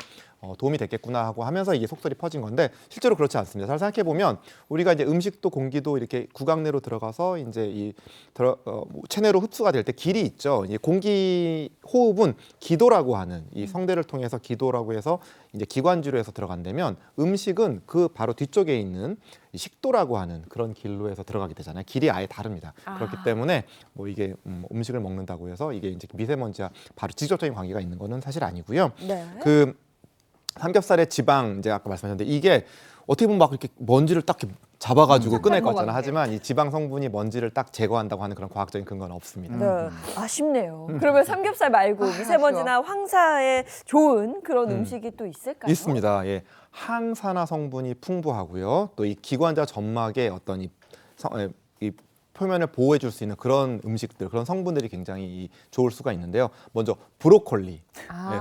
G: 도움이 됐겠구나 하고 하면서 이게 속설이 퍼진 건데 실제로 그렇지 않습니다. 잘 생각해 보면 우리가 이제 음식도 공기도 이렇게 구강내로 들어가서 이제 체내로 흡수가 될 때 길이 있죠. 이 공기 호흡은 기도라고 하는 이 성대를 통해서 기도라고 해서 이제 기관지로 해서 들어간다면 음식은 그 바로 뒤쪽에 있는 식도라고 하는 그런 길로 해서 들어가게 되잖아요. 길이 아예 다릅니다. 그렇기 때문에 뭐 이게 음식을 먹는다고 해서 이게 이제 미세먼지와 바로 직접적인 관계가 있는 거는 사실 아니고요.
B: 네.
G: 그 삼겹살의 지방 이제 아까 말씀하셨는데 이게 어떻게 보면 막 이렇게 먼지를 딱 이렇게 잡아가지고 꺼낼
D: 것
G: 거잖아.
D: 같아요.
G: 하지만 이 지방 성분이 먼지를 딱 제거한다고 하는 그런 과학적인 근거는 없습니다.
B: 네. 아쉽네요. 그러면 삼겹살 말고 미세먼지나 황사에 좋은 그런 음식이 또 있을까요?
G: 있습니다. 예. 항산화 성분이 풍부하고요. 또 이 기관자 점막의 어떤 이 표면을 보호해 줄 수 있는 그런 음식들, 그런 성분들이 굉장히 좋을 수가 있는데요. 먼저 브로콜리,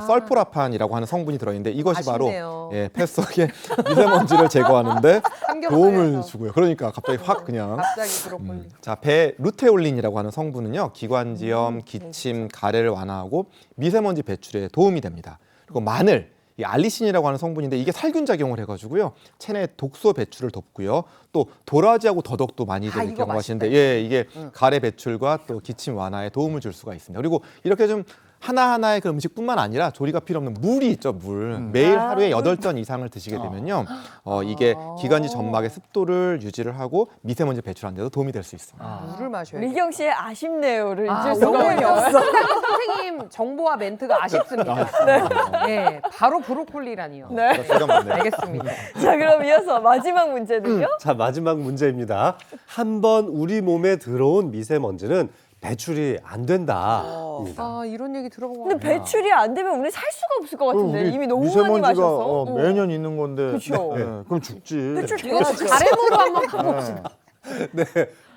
G: 설포라판이라고 하는 성분이 들어있는데 이것이
D: 아쉽네요.
G: 바로 폐 속의 미세먼지를 제거하는데
D: 삼겹살에서.
G: 도움을 주고요. 그러니까 갑자기 확 그냥
D: 갑자기 브로콜리.
G: 자, 베루테올린이라고 하는 성분은요. 기관지염, 기침, 가래를 완화하고 미세먼지 배출에 도움이 됩니다. 그리고 마늘, 이 알리신이라고 하는 성분인데 이게 살균 작용을 해가지고요. 체내 독소 배출을 돕고요. 또 도라지하고 더덕도 많이들
D: 이거
G: 경험하시는데
D: 맛있다.
G: 예, 이게 가래 배출과 또 기침 완화에 도움을 줄 수가 있습니다. 그리고 이렇게 좀 하나하나의 그 음식뿐만 아니라 조리가 필요 없는 물이 있죠, 물. 매일 하루에 8잔 이상을 드시게 되면요. 이게 기관지 점막의 습도를 유지를 하고 미세먼지 배출하는 데도 도움이 될 수 있습니다.
D: 물을 마셔야 돼.
B: 미경 씨의 아쉽네요를 잊을
D: 아,
B: 수가
D: 오늘
B: 없어요.
D: 선생님 정보와 멘트가 아쉽습니다. 네. 바로 브로콜리라니요.
B: 네.
G: 시간 많네요.
D: 알겠습니다.
B: 자, 그럼 이어서 마지막 문제는요?
F: 자, 마지막 문제입니다. 한번 우리 몸에 들어온 미세먼지는 배출이 안 된다.
D: 아 이런 얘기 들어본 거
B: 근데
D: 같아요.
B: 배출이 안 되면 우리 살 수가 없을 것 같은데
A: 우리
B: 이미 너무 많이
A: 미세먼지가
B: 마셔서.
A: 매년 있는 건데
B: 그쵸.
A: 예, 그럼 죽지.
B: 배출
D: 이거
B: 돼야죠.
D: 바램으로 한번 가봅시다.
F: 네,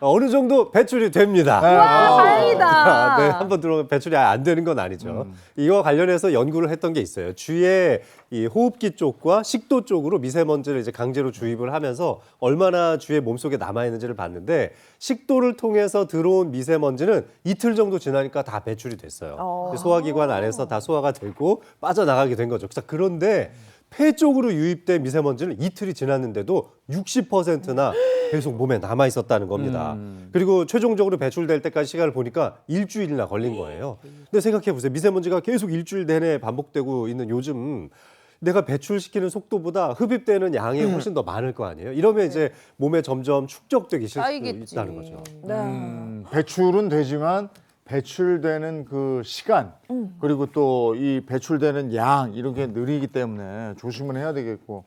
F: 어느 정도 배출이 됩니다.
D: 와, 다행이다.
F: 네, 한번 들어오면 배출이 안 되는 건 아니죠. 이거 관련해서 연구를 했던 게 있어요. 주위에 이 호흡기 쪽과 식도 쪽으로 미세먼지를 이제 강제로 주입을 하면서 얼마나 주위에 몸속에 남아 있는지를 봤는데 식도를 통해서 들어온 미세먼지는 이틀 정도 지나니까 다 배출이 됐어요. 소화기관 안에서 다 소화가 되고 빠져나가게 된 거죠. 그런데 폐 쪽으로 유입된 미세먼지는 이틀이 지났는데도 60%나 계속 몸에 남아 있었다는 겁니다. 그리고 최종적으로 배출될 때까지 시간을 보니까 일주일이나 걸린 거예요. 근데 생각해 보세요. 미세먼지가 계속 일주일 내내 반복되고 있는 요즘 내가 배출시키는 속도보다 흡입되는 양이 훨씬 더 많을 거 아니에요. 이러면 이제 몸에 점점 축적되기 시작할 수
D: 쌓이겠지.
F: 있다는 거죠.
B: 네.
A: 배출은 되지만 배출되는 그 시간 그리고 또 이 배출되는 양 이런 게 느리기 때문에 조심을 해야 되겠고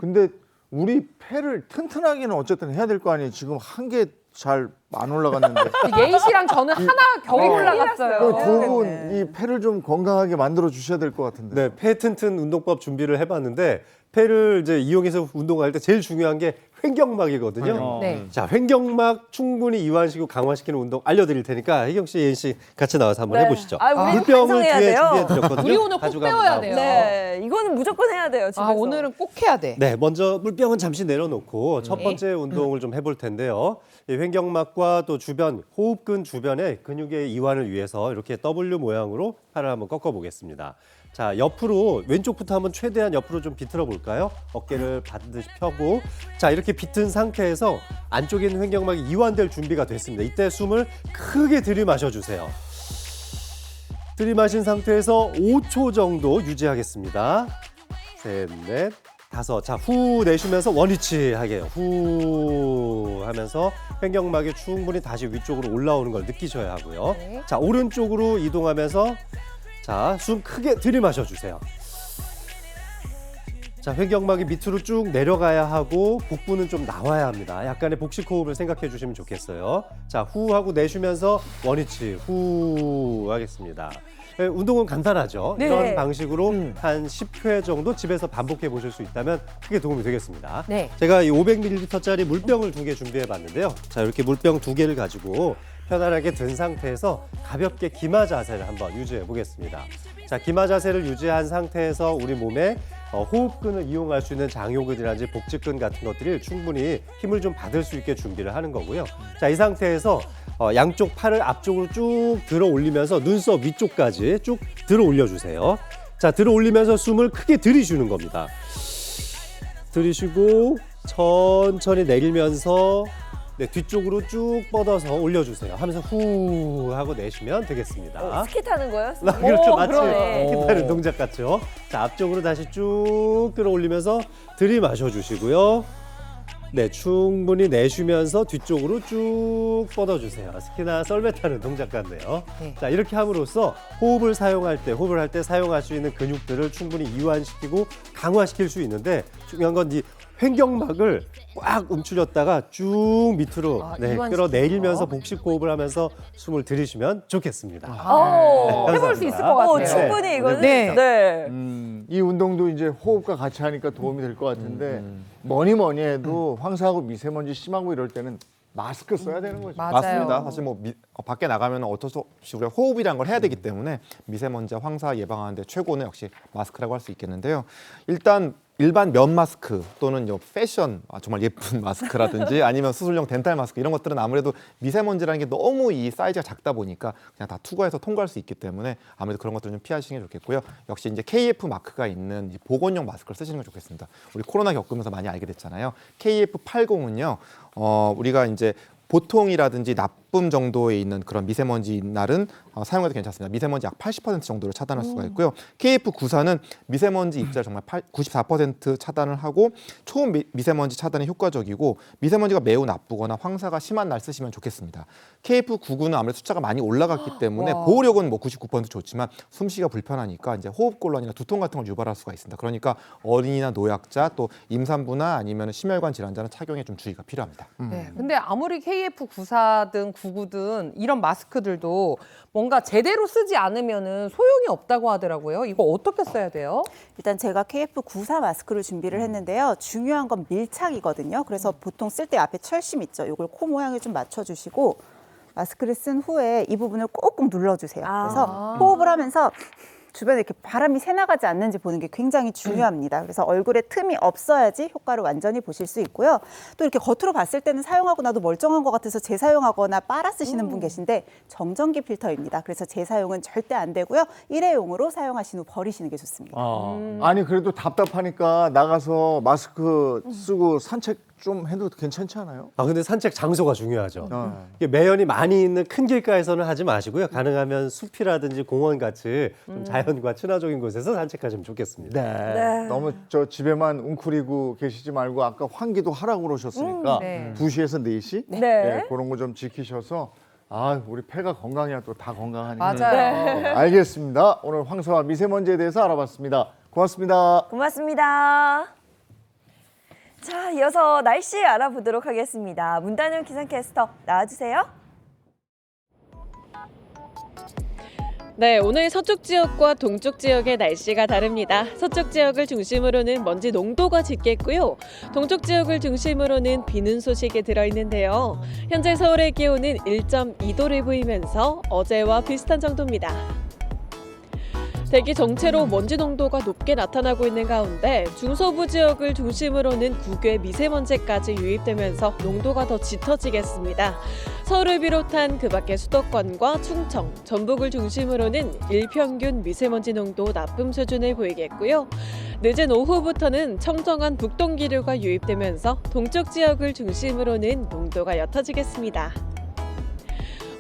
A: 근데 우리 폐를 튼튼하게는 어쨌든 해야 될 거 아니에요. 지금 한 개 잘 안 올라갔는데.
D: 예희 씨랑 저는 하나 겨우 올라갔어요.
A: 두 분 이 폐를 좀 건강하게 만들어 주셔야 될 것 같은데.
F: 네, 폐 튼튼 운동법 준비를 해봤는데 폐를 이제 이용해서 운동할 때 제일 중요한 게 횡격막이거든요.
D: 네.
F: 자, 횡격막 충분히 이완시키고 강화시키는 운동 알려드릴 테니까 혜경 씨, 예인 씨 같이 나와서 한번 해보시죠.
B: 아, 우리
F: 물병을
B: 완성해야
F: 뒤에
B: 돼요.
F: 준비해드렸거든요.
D: 우리 오늘 꼭
F: 가지고
D: 배워야
F: 한번
D: 돼요.
B: 네, 이거는 무조건 해야 돼요. 집에서.
D: 아, 오늘은 꼭 해야 돼.
F: 네, 먼저 물병은 잠시 내려놓고 첫 번째 운동을 좀 해볼 텐데요. 이 횡격막과 또 주변, 호흡근 주변의 근육의 이완을 위해서 이렇게 W 모양으로 팔을 한번 꺾어 보겠습니다. 자, 옆으로 왼쪽부터 한번 최대한 옆으로 좀 비틀어 볼까요? 어깨를 반드시 펴고 자, 이렇게 비튼 상태에서 안쪽에 있는 횡격막이 이완될 준비가 됐습니다. 이때 숨을 크게 들이마셔 주세요. 들이마신 상태에서 5초 정도 유지하겠습니다. 셋, 넷, 다섯. 자, 후 내쉬면서 원위치하게 후 하면서 횡격막이 충분히 다시 위쪽으로 올라오는 걸 느끼셔야 하고요.
D: 네.
F: 자, 오른쪽으로 이동하면서 자, 숨 크게 들이마셔 주세요. 자, 횡격막이 밑으로 쭉 내려가야 하고 복부는 좀 나와야 합니다. 약간의 복식 호흡을 생각해 주시면 좋겠어요. 자, 후 하고 내쉬면서 원위치 후 하겠습니다. 네, 운동은 간단하죠.
B: 네.
F: 이런 방식으로 한 10회 정도 집에서 반복해 보실 수 있다면 크게 도움이 되겠습니다.
D: 네.
F: 제가 이 500ml짜리 물병을 2개 준비해 봤는데요. 자, 이렇게 물병 2개를 가지고 편안하게 든 상태에서 가볍게 기마 자세를 한번 유지해 보겠습니다. 자, 기마 자세를 유지한 상태에서 우리 몸에 호흡근을 이용할 수 있는 장요근이라든지 복직근 같은 것들이 충분히 힘을 좀 받을 수 있게 준비를 하는 거고요. 자, 이 상태에서 양쪽 팔을 앞쪽으로 쭉 들어 올리면서 눈썹 위쪽까지 쭉 들어 올려주세요. 자, 들어 올리면서 숨을 크게 들이쉬는 겁니다. 들이쉬고 천천히 내리면서 네, 뒤쪽으로 쭉 뻗어서 올려주세요. 하면서 후 하고 내쉬면 되겠습니다.
B: 스키 타는 거요?
F: 그렇죠, 마치
B: 그러네.
F: 기타는 동작 같죠. 자, 앞쪽으로 다시 쭉 끌어올리면서 들이마셔 주시고요. 네, 충분히 내쉬면서 뒤쪽으로 쭉 뻗어주세요. 스키나 썰매 타는 동작 같네요.
D: 네.
F: 자, 이렇게 함으로써 호흡을 할 때 사용할 수 있는 근육들을 충분히 이완시키고 강화시킬 수 있는데 중요한 건 이 횡격막을 꽉 움츠렸다가 쭉 밑으로
D: 이완시키는
F: 끌어내리면서
D: 거.
F: 복식 호흡을 하면서 숨을 들이쉬면 좋겠습니다.
B: 오,
D: 해볼 수 있을 것 같아요.
B: 충분히 이거는.
D: 네.
B: 네.
A: 이 운동도 이제 호흡과 같이 하니까 도움이 될 것 같은데 뭐니 해도 황사하고 미세먼지 심하고 이럴 때는 마스크 써야 되는 거죠.
D: 맞아요.
G: 맞습니다. 사실 뭐 밖에 나가면 어쩔 수 없이 우리가 호흡이란 걸 해야 되기 때문에 미세먼지, 황사 예방하는데 최고는 역시 마스크라고 할 수 있겠는데요. 일단 일반 면 마스크 또는 패션 정말 예쁜 마스크라든지 아니면 수술용 덴탈 마스크 이런 것들은 아무래도 미세먼지라는 게 너무 이 사이즈가 작다 보니까 그냥 다 투과해서 통과할 수 있기 때문에 아무래도 그런 것들은 좀 피하시는 게 좋겠고요. 역시 이제 KF 마크가 있는 이 보건용 마스크를 쓰시는 게 좋겠습니다. 우리 코로나 겪으면서 많이 알게 됐잖아요. KF80은요. 우리가 이제 보통이라든지 나쁨 정도에 있는 그런 미세먼지 날은 사용해도 괜찮습니다. 미세먼지 약 80% 정도를 차단할 수가 있고요. KF94는 미세먼지 입자를 정말 94% 차단을 하고 초미세먼지 차단에 효과적이고 미세먼지가 매우 나쁘거나 황사가 심한 날 쓰시면 좋겠습니다. KF99는 아무래도 숫자가 많이 올라갔기 때문에 보호력은 뭐 99% 좋지만 숨쉬기가 불편하니까 이제 호흡곤란이나 두통 같은 걸 유발할 수가 있습니다. 그러니까 어린이나 노약자 또 임산부나 아니면 심혈관 질환자는 착용에 좀 주의가 필요합니다.
D: 네. 근데 아무리 KF94든 99든 이런 마스크들도 뭔가 제대로 쓰지 않으면은 소용이 없다고 하더라고요. 이거 어떻게 써야 돼요?
E: 일단 제가 KF94 마스크를 준비를 했는데요. 중요한 건 밀착이거든요. 그래서 보통 쓸 때 앞에 철심 있죠. 이걸 코 모양에 좀 맞춰주시고 마스크를 쓴 후에 이 부분을 꾹꾹 눌러주세요. 그래서 호흡을 하면서 주변에 이렇게 바람이 새나가지 않는지 보는 게 굉장히 중요합니다. 그래서 얼굴에 틈이 없어야지 효과를 완전히 보실 수 있고요. 또 이렇게 겉으로 봤을 때는 사용하고 나도 멀쩡한 것 같아서 재사용하거나 빨아 쓰시는 분 계신데 정전기 필터입니다. 그래서 재사용은 절대 안 되고요. 일회용으로 사용하신 후 버리시는 게 좋습니다.
A: 아니 그래도 답답하니까 나가서 마스크 쓰고 산책 좀 해도 괜찮지 않아요?
F: 근데 산책 장소가 중요하죠. 이게 매연이 많이 있는 큰 길가에서는 하지 마시고요. 가능하면 숲이라든지 공원 같이 좀 자연과 친화적인 곳에서 산책하시면 좋겠습니다.
A: 네. 너무 저 집에만 웅크리고 계시지 말고 아까 환기도 하라고 그러셨으니까
D: 네.
A: 2시에서 4시
B: 네.
A: 그런 거 좀 지키셔서 우리 폐가 건강해야 또 다 건강하니까.
D: 맞아요.
A: 알겠습니다. 오늘 황사와 미세먼지에 대해서 알아봤습니다. 고맙습니다.
B: 고맙습니다. 자, 이어서 날씨 알아보도록 하겠습니다. 문단영 기상캐스터 나와주세요.
H: 네, 오늘 서쪽 지역과 동쪽 지역의 날씨가 다릅니다. 서쪽 지역을 중심으로는 먼지 농도가 짙겠고요. 동쪽 지역을 중심으로는 비는 소식이 들어있는데요. 현재 서울의 기온은 1.2도를 보이면서 어제와 비슷한 정도입니다. 대기 정체로 먼지 농도가 높게 나타나고 있는 가운데 중서부 지역을 중심으로는 국외 미세먼지까지 유입되면서 농도가 더 짙어지겠습니다. 서울을 비롯한 그 밖의 수도권과 충청, 전북을 중심으로는 일평균 미세먼지 농도 나쁨 수준을 보이겠고요. 늦은 오후부터는 청정한 북동기류가 유입되면서 동쪽 지역을 중심으로는 농도가 옅어지겠습니다.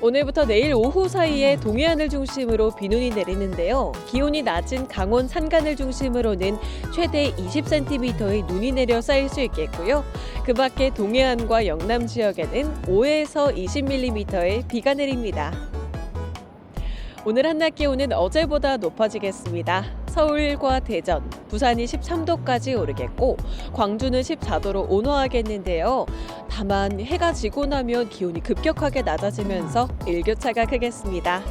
H: 오늘부터 내일 오후 사이에 동해안을 중심으로 비눈이 내리는데요. 기온이 낮은 강원 산간을 중심으로는 최대 20cm의 눈이 내려 쌓일 수 있겠고요. 그 밖에 동해안과 영남 지역에는 5에서 20mm의 비가 내립니다. 오늘 한낮 기온은 어제보다 높아지겠습니다. 서울과 대전, 부산이 13도까지 오르겠고 광주는 14도로 온화하겠는데요. 다만 해가 지고 나면 기온이 급격하게 낮아지면서 일교차가 크겠습니다.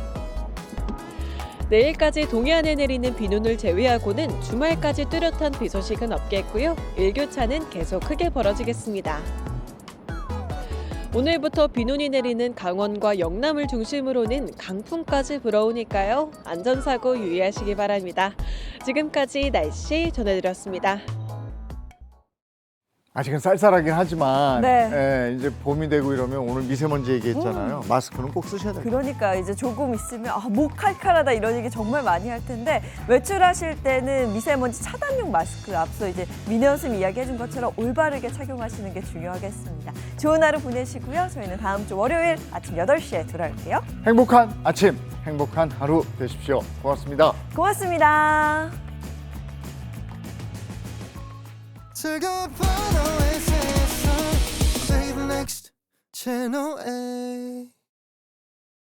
H: 내일까지 동해안에 내리는 비눈을 제외하고는 주말까지 뚜렷한 비 소식은 없겠고요. 일교차는 계속 크게 벌어지겠습니다. 오늘부터 비눈이 내리는 강원과 영남을 중심으로는 강풍까지 불어오니까요. 안전사고 유의하시기 바랍니다. 지금까지 날씨 전해드렸습니다.
A: 아직은 쌀쌀하긴 하지만
B: 네.
A: 예, 이제 봄이 되고 이러면 오늘 미세먼지 얘기했잖아요. 마스크는 꼭 쓰셔야 돼요.
B: 그러니까 이제 조금 있으면 목 칼칼하다 이런 얘기 정말 많이 할 텐데 외출하실 때는 미세먼지 차단용 마스크 앞서 이제 민현쌤 이야기해준 것처럼 올바르게 착용하시는 게 중요하겠습니다. 좋은 하루 보내시고요. 저희는 다음 주 월요일 아침 8시에 돌아올게요.
A: 행복한 아침, 행복한 하루 되십시오. 고맙습니다.
B: 고맙습니다.
I: 즐거운 밤의 세상 Play the next channel A